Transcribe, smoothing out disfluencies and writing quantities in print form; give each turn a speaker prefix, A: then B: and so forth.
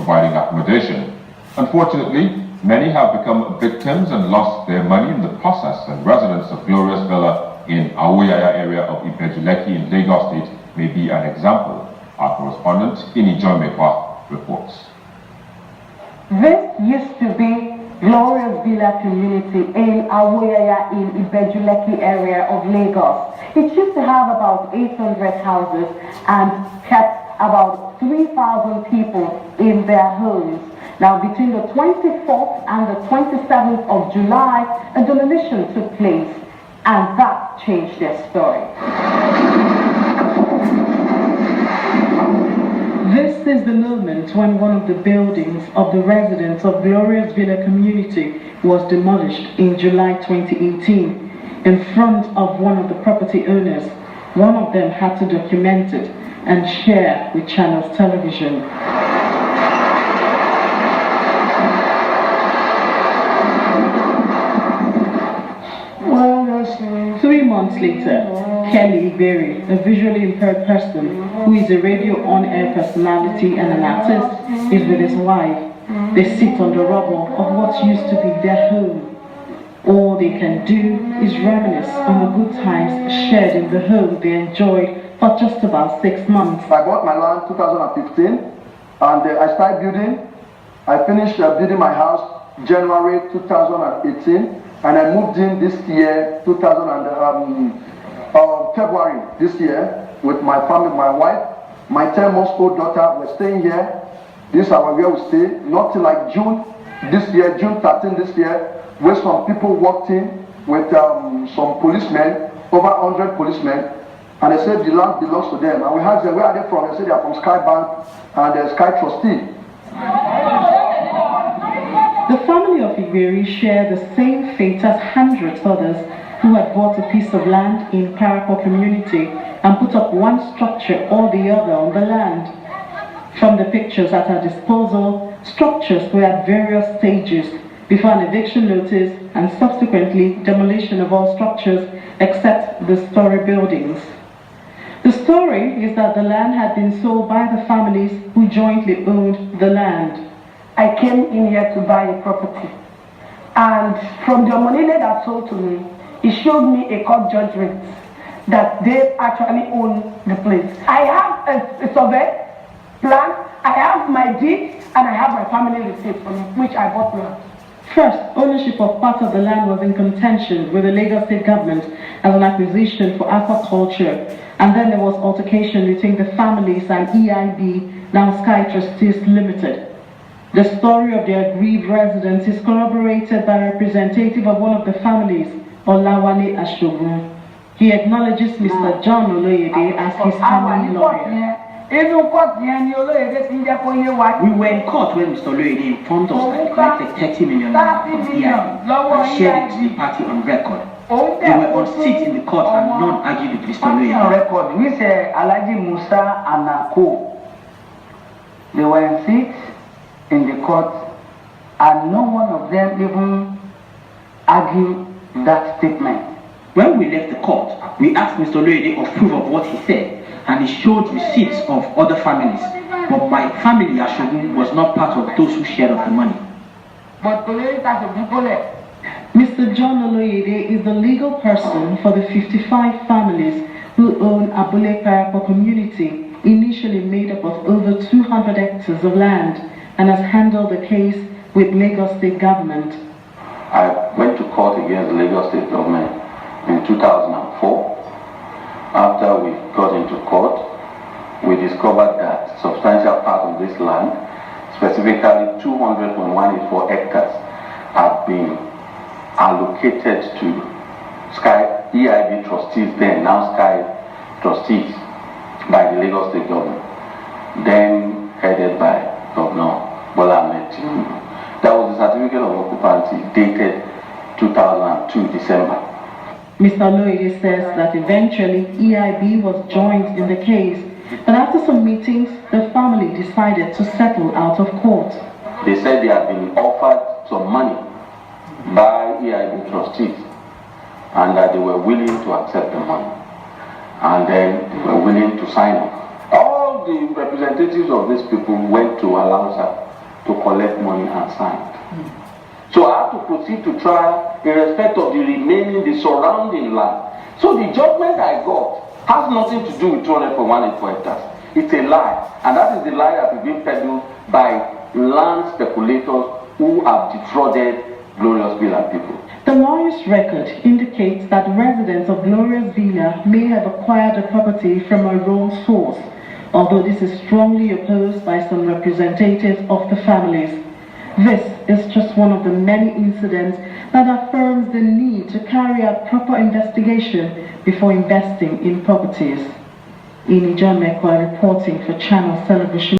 A: providing accommodation. Unfortunately, many have become victims and lost their money in the process, and residents of Glorious Villa in AWOYAYA area of LEKKI in Lagos State may be an example. Our correspondent, Inijomekwa, reports.
B: This used to be Glorious Villa community in AWOYAYA in LEKKI area of Lagos. It used to have about 800 houses and kept about 3,000 people in their homes. Now, between the 24th and the 27th of July, a demolition took place, and that changed their story. This is the moment when one of the buildings of the residents of Glorious Villa community was demolished in July 2018 in front of one of the property owners. One of them had to document it and share with Channels Television. Well, 3 months later, Kelly Berry, a visually impaired person who is a radio on-air personality and an artist, is with his wife. They sit on the rubble of what used to be their home. All they can do is reminisce on the good times shared in the home they enjoyed for just about 6 months.
C: I bought my land 2015 and I started building. I finished building my house January 2018 and I moved in this year, February this year with my family, my wife, my 10-month-old daughter. We're staying here. This is where we stay. Not till like June this year, June 13 this year, where some people walked in with some policemen, over 100 policemen, and they said the land belongs to them. And we asked them, where are they from? They said they are from SKYE Bank and they're SKYE Trustee.
B: The family of Igberi share the same fate as hundreds others who had bought a piece of land in Parapor community and put up one structure or the other on the land. From the pictures at our disposal, structures were at various stages before an eviction notice and subsequently demolition of all structures except the story buildings. The story is that the land had been sold by the families who jointly owned the land. I came in here to buy a property, and from the Omonile that sold to me, he showed me a court judgment that they actually own the place. I have a survey plan, I have my deed, and I have my family receipt from which I bought land. First, ownership of part of the land was in contention with the Lagos State government as an acquisition for aquaculture, and then there was altercation between the families and EIB, now SKYE Trustees Limited. The story of the aggrieved residents is corroborated by a representative of one of the families, Olawale Ashogun. He acknowledges Mr. John Oloyede as his family lawyer.
D: We were in court when Mr. Oloyede informed us that he collected 30 million from EIB and shared it to the party on record. They were on seat in the court and none argued with Mr. Oloyede.
E: On record, we say Alhaji Musa and Nako. They were in seat in the court and no one of them even argued that statement.
D: When we left the court, we asked Mr. Oloyede of proof of what he said, and he showed receipts of other families. But my family, Ashogun, was not part of those who shared of the money.
B: But Mr. John Oloyede is the legal person for the 55 families who own Abule Parapor community, initially made up of over 200 hectares of land, and has handled the case with Lagos State government.
F: I went to court against the Lagos State government in 2004. After we got into court, we discovered that substantial part of this land, specifically 200.184 hectares, have been allocated to SKYE EIB trustees, then now SKYE Trustees, by the Lagos State government, then headed by Governor Bola Ahmed Tinubu. That was the certificate of occupancy dated 2002 December.
B: Mr. Oloyede says that eventually EIB was joined in the case, but after some meetings, the family decided to settle out of court.
F: They said they had been offered some money by EIB trustees and that they were willing to accept the money, and then they were willing to sign off. All the representatives of these people went to Alausa to collect money and sign. So I have to proceed to trial in respect of the surrounding land. So the judgment I got has nothing to do with 200.18 hectares. It's a lie, and that is the lie that is being peddled by land speculators who have defrauded Glorious Villa people.
B: The lawyer's record indicates that residents of Glorious Villa may have acquired the property from a wrong source, although this is strongly opposed by some representatives of the families. This is just one of the many incidents that affirms the need to carry out proper investigation before investing in properties. Inija Mekwa reporting for Channel Television.